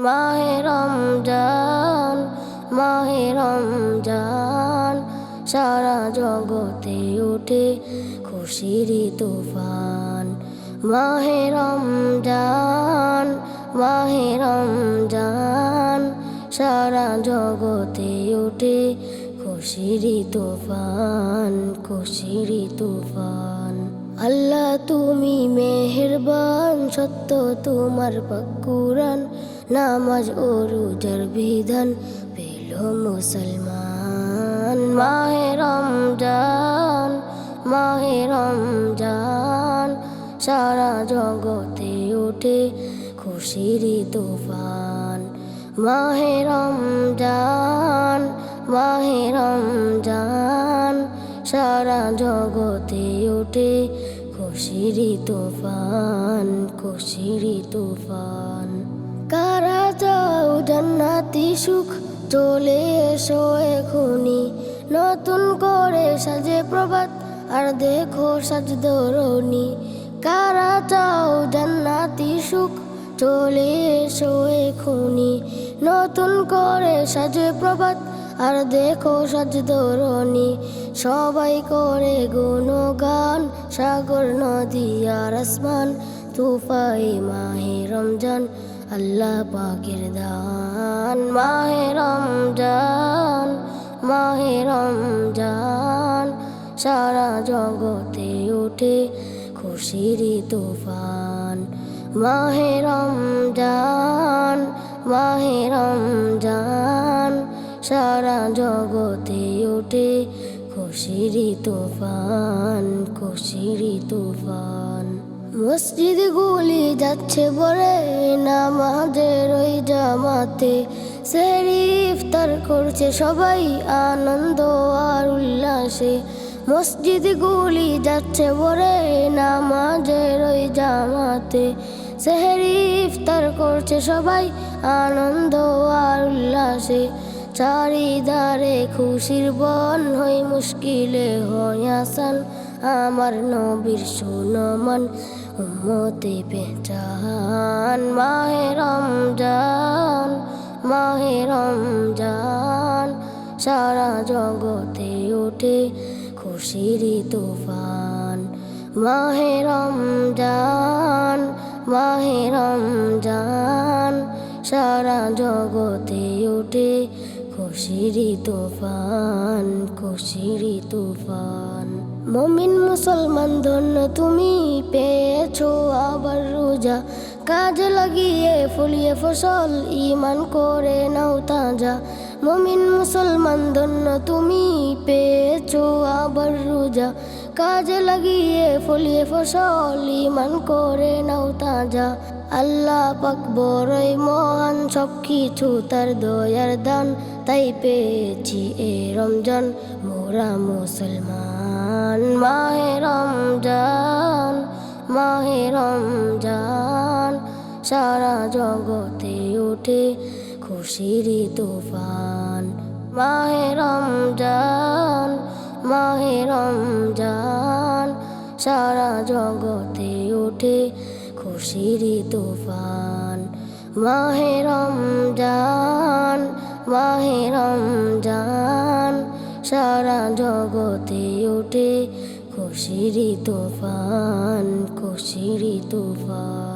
মাহে রমজান, মাহে রমজান, সারা জগতে ওঠে খুশির তুফান। মাহে রমজান, মাহে রমজান, সারা জগতে ওঠে খুশির তুফান, খুশির তুফান। আল্লাহ তুমি মেহেরবান, সত্য তোমার পাক কুরআন, নামাজ ও রোজার বিধান পেল মুসলমান। মাহে রমজান, মাহে রমজান, সারা জগতে ওঠে খুশির তুফান। মাহে রমজান, মাহে রমজান, সারা জগতে ওঠে খুশির তুফান, খুশির তুফান। কারা চাও জান্নাতি সুখ, চলে এসো এখনি, নতুন করে সাজে প্রভাত আর দেখো সাজ ধরণী। কারা চাও জান্নাতি সুখ, চলে এসো এখনি, নতুন করে সাজে প্রভাত আর দেখো সাজ ধরণী। সবাই করে গুণগান, সাগর নদী আর আসমান, তুফায়ে মাহে রমজান, আল্লাহ পাকের দান। মাহে রমজান, মাহে রমজান, সারা জগতে ওঠে খুশির তুফান। মাহে রমজান, মাহে রমজান, সারা জগতে ওঠে খুশির তুফান, খুশির তুফান। মসজিদ গুলি যাচ্ছে ভরে নামাজের ওই জামাতে, সেহরি ইফতার করছে সবাই আনন্দ আর উল্লাসে। মসজিদ গুলি যাচ্ছে ভরে নামাজের ওই জামাতে, সেহরি ইফতার করছে সবাই আনন্দ আর উল্লাসে। চারিদারে খুশির বন, হই মুশকিলে হয় আসান, আমার নবীর সুনমান উম্মতে পেহচান। মাহে রমজান, মাহে রমজান, সারা জগতে ওঠে খুশির তুফান। মাহে রমজান, মাহে রমজান, সারা জগতে ওঠে খুশির তুফান, খুশির তুফান। মুমিন মুসলমান ধন্য তুমি, পেয়েছো আবার রোজা, কাজে লাগিয়ে ফলিয়ে ফসল ঈমান করে নাও তাজা। মুমিন মুসলমান ধন্য তুমি, পেয়েছো আবার রোজা, কাজে লাগিয়ে ফলিয়ে ফসল ঈমান করে নাও তাজা। আল্লাহ পাক বড়ই মহান, সব কিছু তার দয়ার দান, তাই পেয়েছি এ রমজান মোরা মুসলমান। মাহে রমজান, মাহে রমজান, সারা জগতে ওঠে খুশির তুফান। মাহে রমজান, মাহে রমজান, সারা জগতে ওঠে খুশির তুফান। মাহে রমজান, মাহে রমজান, সারা জগতে ওঠে খুশির তুফান, খুশির তুফান।